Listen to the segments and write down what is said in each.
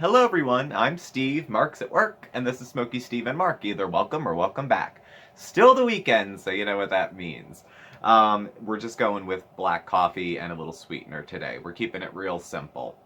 Hello everyone, I'm Steve, Mark's at work, and this is SmokeySteveAndMarc. Either welcome or welcome back. Still the weekend, so you know what that means. We're just going with black coffee and a little sweetener today. We're keeping it real simple.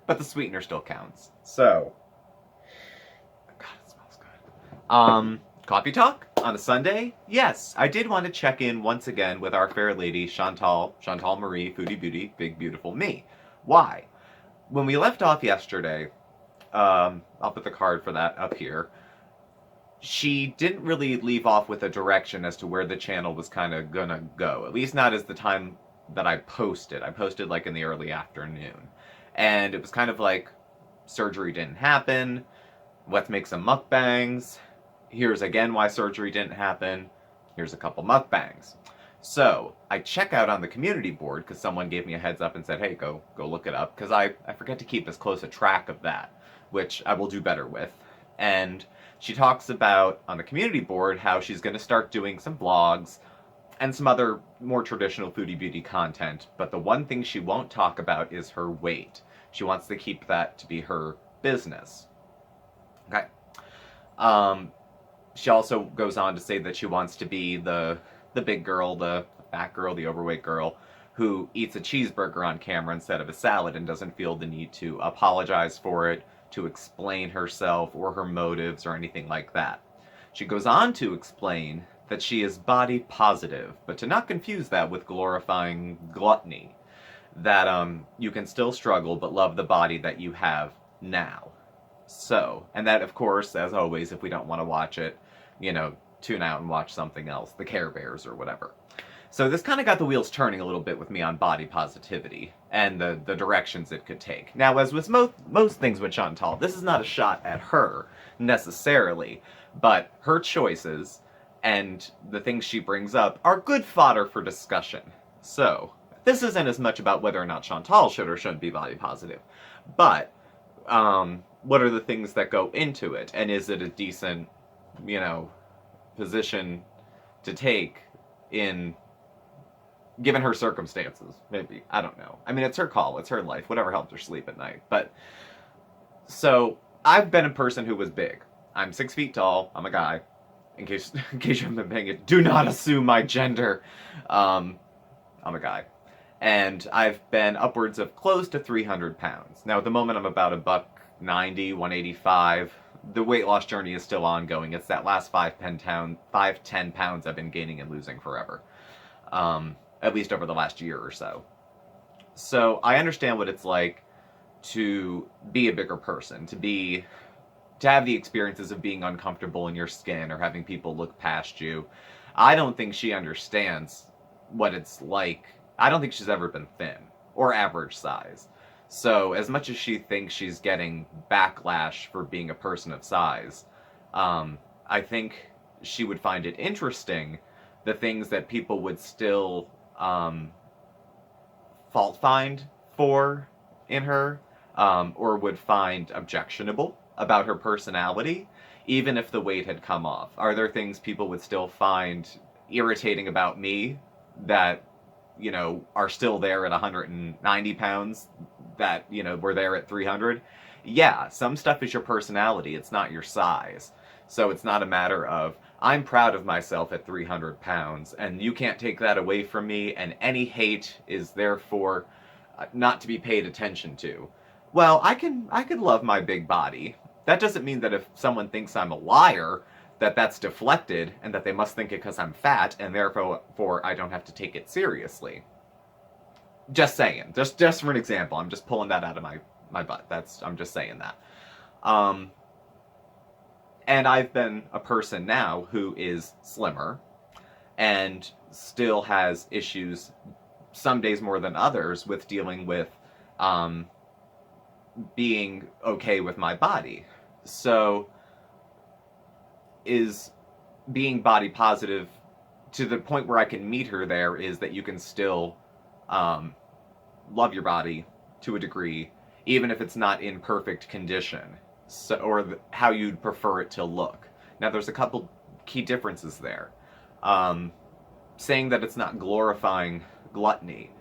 But the sweetener still counts. So, God, it smells good. Coffee talk on a Sunday? Yes, I did want to check in once again with our fair lady, Chantal Marie, Foodie Beauty, Big Beautiful Me. Why? When we left off yesterday, I'll put the card for that up here. She didn't really leave off with a direction as to where the channel was kind of gonna go. At least not as the time that I posted. I posted like in the early afternoon. And it was kind of like, surgery didn't happen. Let's make some mukbangs. Here's again why surgery didn't happen. Here's a couple mukbangs. So I check out on the community board because someone gave me a heads up and said, hey, go look it up, because I forget to keep as close a track of that, which I will do better with. And she talks about on the community board how she's going to start doing some vlogs and some other more traditional foodie beauty content, but the one thing she won't talk about is her weight. She wants to keep that to be her business. Okay. She also goes on to say that she wants to be the big girl, the fat girl, the overweight girl who eats a cheeseburger on camera instead of a salad and doesn't feel the need to apologize for it, to explain herself or her motives or anything like that. She goes on to explain that she is body positive, but to not confuse that with glorifying gluttony. That you can still struggle but love the body that you have now. So, and that of course, as always, if we don't want to watch it, tune out and watch something else, the Care Bears or whatever. So this kind of got the wheels turning a little bit with me on body positivity and the directions it could take. Now, as with most things with Chantal, this is not a shot at her necessarily, but her choices and the things she brings up are good fodder for discussion. So this isn't as much about whether or not Chantal should or shouldn't be body positive, but what are the things that go into it, and is it a decent, position to take in given her circumstances? Maybe, I don't know. I mean, it's her call, it's her life, whatever helps her sleep at night. But so I've been a person who was big. I'm 6 feet tall. I'm a guy. In case you haven't been paying it, do not assume my gender. I'm a guy. And I've been upwards of close to 300 pounds. Now, at the moment, I'm about $190, 185. The weight loss journey is still ongoing. It's that last 10 pounds I've been gaining and losing forever. At least over the last year or so. So I understand what it's like to be a bigger person, to have the experiences of being uncomfortable in your skin or having people look past you. I don't think she understands what it's like. I don't think she's ever been thin or average size. So as much as she thinks she's getting backlash for being a person of size, I think she would find it interesting the things that people would still fault find for in her, or would find objectionable about her personality, even if the weight had come off. Are there things people would still find irritating about me that, are still there at 190 pounds that, were there at 300? Yeah, some stuff is your personality, it's not your size. So it's not a matter of, I'm proud of myself at 300 pounds, and you can't take that away from me, and any hate is therefore not to be paid attention to. Well, I can love my big body. That doesn't mean that if someone thinks I'm a liar, that's deflected, and that they must think it because I'm fat, and therefore I don't have to take it seriously. Just saying. Just for an example. I'm just pulling that out of my butt. I'm just saying that. And I've been a person now who is slimmer and still has issues, some days more than others, with dealing with being okay with my body. So is being body positive to the point where I can meet her there is that you can still love your body to a degree, even if it's not in perfect condition, or how you'd prefer it to look. Now, there's a couple key differences there. Saying that it's not glorifying gluttony.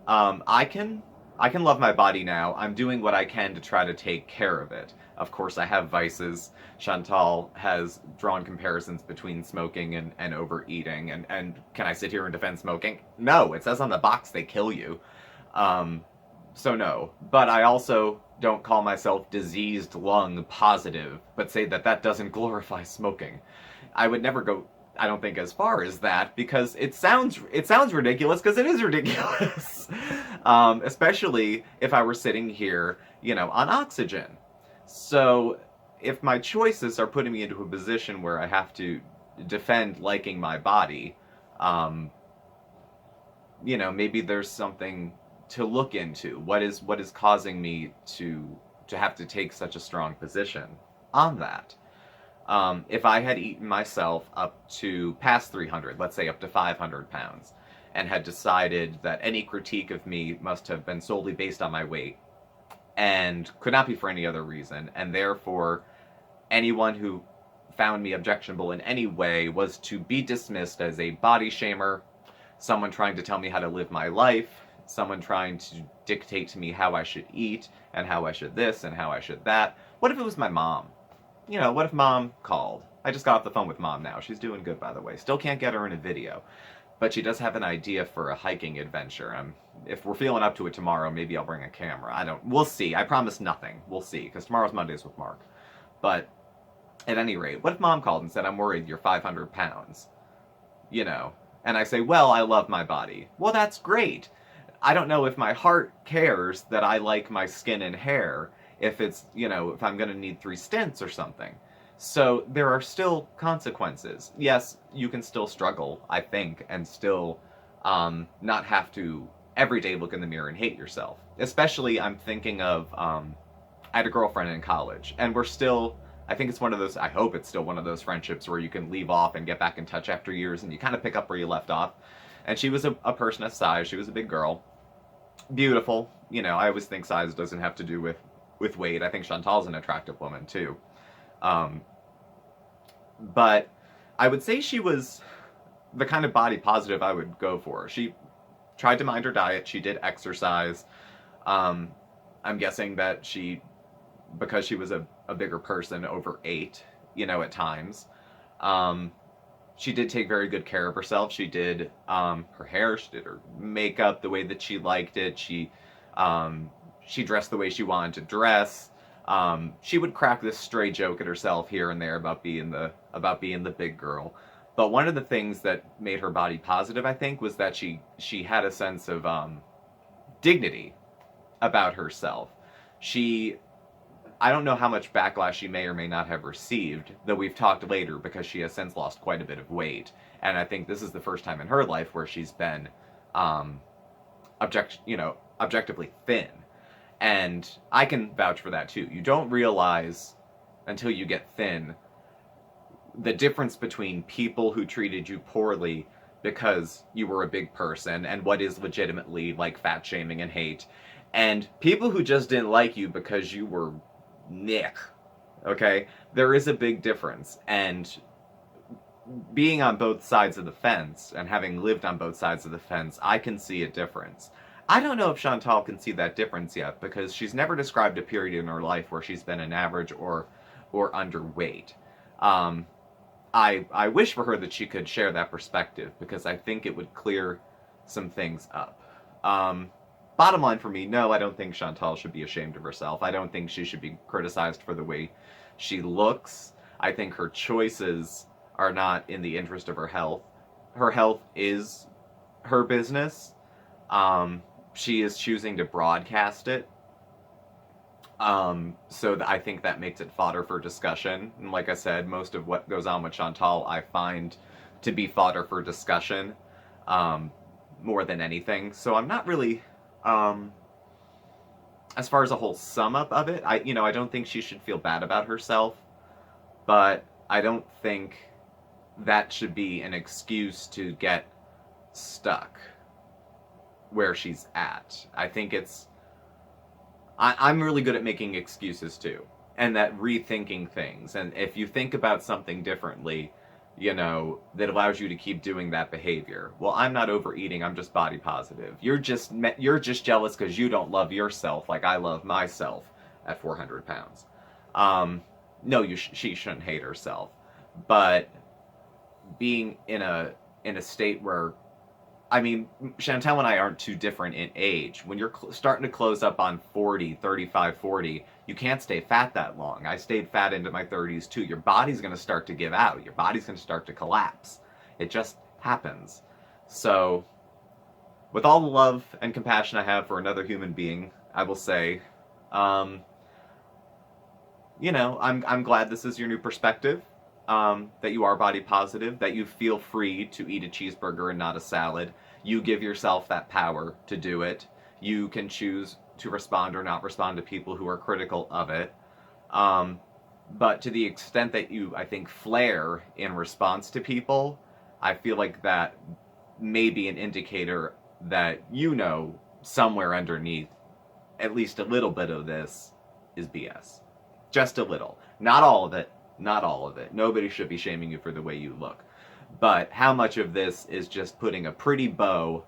I can I can love my body now. I'm doing what I can to try to take care of it. Of course, I have vices. Chantal has drawn comparisons between smoking and overeating. And can I sit here and defend smoking? No, it says on the box they kill you. Um, so no. But I also don't call myself diseased lung positive, but say that that doesn't glorify smoking. I would never go, I don't think, as far as that, because it sounds ridiculous, because it is ridiculous. Especially if I were sitting here, on oxygen. So if my choices are putting me into a position where I have to defend liking my body, maybe there's something to look into. What is causing me to have to take such a strong position on that? If I had eaten myself up to past 300, let's say up to 500 pounds, and had decided that any critique of me must have been solely based on my weight and could not be for any other reason, and therefore anyone who found me objectionable in any way was to be dismissed as a body shamer, someone trying to tell me how to live my life, someone trying to dictate to me how I should eat, and how I should this, and how I should that. What if it was my mom? What if mom called? I just got off the phone with mom now. She's doing good, by the way. Still can't get her in a video. But she does have an idea for a hiking adventure. If we're feeling up to it tomorrow, maybe I'll bring a camera. We'll see. I promise nothing. We'll see, because tomorrow's Mondays with Mark. But at any rate, what if mom called and said, I'm worried you're 500 pounds? And I say, well, I love my body. Well, that's great. I don't know if my heart cares that I like my skin and hair, if it's, if I'm going to need 3 stents or something. So there are still consequences. Yes, you can still struggle, I think, and still not have to every day look in the mirror and hate yourself. Especially, I'm thinking of, I had a girlfriend in college, and we're still, I think it's one of those, I hope it's still one of those friendships where you can leave off and get back in touch after years, and you kind of pick up where you left off. And she was a person of size. She was a big girl. Beautiful. I always think size doesn't have to do with weight. I think Chantal's an attractive woman, too. But I would say she was the kind of body positive I would go for. She tried to mind her diet. She did exercise. I'm guessing that because she was a bigger person, overate, at times. She did take very good care of herself. She did her hair, she did her makeup the way that she liked it. She dressed the way she wanted to dress. She would crack this stray joke at herself here and there about being the big girl. But one of the things that made her body positive, I think, was that she had a sense of dignity about herself. I don't know how much backlash she may or may not have received, though we've talked later, because she has since lost quite a bit of weight. And I think this is the first time in her life where she's been objectively thin. And I can vouch for that too. You don't realize until you get thin the difference between people who treated you poorly because you were a big person and what is legitimately like fat shaming and hate, and people who just didn't like you because you were Nick. Okay? There is a big difference. And being on both sides of the fence and having lived on both sides of the fence, I can see a difference. I don't know if Chantal can see that difference yet, because she's never described a period in her life where she's been an average or underweight. I wish for her that she could share that perspective, because I think it would clear some things up. Bottom line for me, no, I don't think Chantal should be ashamed of herself. I don't think she should be criticized for the way she looks. I think her choices are not in the interest of her health. Her health is her business. She is choosing to broadcast it. So I think that makes it fodder for discussion. And like I said, most of what goes on with Chantal I find to be fodder for discussion, more than anything. So I'm not really, as far as a whole sum up of it, I don't think she should feel bad about herself, but I don't think that should be an excuse to get stuck where she's at. I think I'm really good at making excuses too, and that rethinking things. And if you think about something differently, you know, that allows you to keep doing that behavior. Well, I'm not overeating, I'm just body positive. You're just jealous because you don't love yourself like I love myself at 400 pounds. No, she shouldn't hate herself. But being in a state where, I mean, Chantal and I aren't too different in age. When you're starting to close up on 40, 35, 40, you can't stay fat that long. I stayed fat into my 30s too. Your body's going to start to give out. Your body's going to start to collapse. It just happens. So, with all the love and compassion I have for another human being, I will say, you know, I'm glad this is your new perspective. That you are body positive, that you feel free to eat a cheeseburger and not a salad. You give yourself that power to do it. You can choose to respond or not respond to people who are critical of it. But to the extent that you, I think, flare in response to people, I feel like that may be an indicator that, you know, somewhere underneath, at least a little bit of this is BS. Just a little. Not all of it. Not all of it. Nobody should be shaming you for the way you look. But how much of this is just putting a pretty bow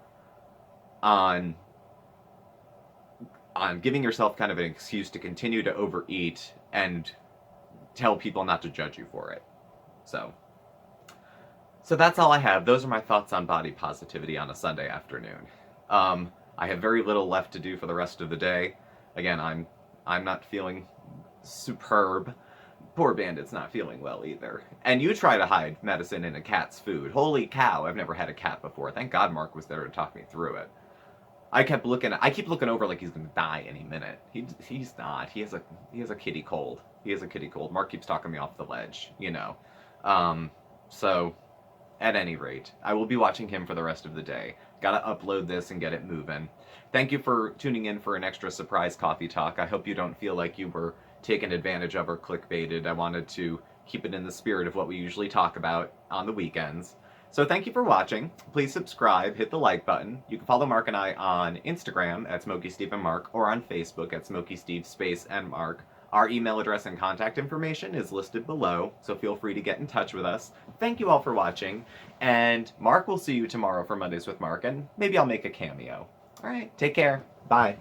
on giving yourself kind of an excuse to continue to overeat and tell people not to judge you for it. So that's all I have. Those are my thoughts on body positivity on a Sunday afternoon. I have very little left to do for the rest of the day. Again, I'm not feeling superb. Poor Bandit's not feeling well either. And you try to hide medicine in a cat's food. Holy cow, I've never had a cat before. Thank God Mark was there to talk me through it. I keep looking over like he's gonna die any minute. He's not. He has a kitty cold. He has a kitty cold. Mark keeps talking me off the ledge, you know. So at any rate, I will be watching him for the rest of the day. Gotta upload this and get it moving. Thank you for tuning in for an extra surprise coffee talk. I hope you don't feel like you were taken advantage of or clickbaited. I wanted to keep it in the spirit of what we usually talk about on the weekends. So thank you for watching. Please subscribe, hit the like button. You can follow Mark and I on Instagram at SmokeySteveAndMarc or on Facebook at SmokeySteveAndMarc. Our email address and contact information is listed below, so feel free to get in touch with us. Thank you all for watching, and Mark will see you tomorrow for Mondays with Mark, and maybe I'll make a cameo. All right, take care. Bye.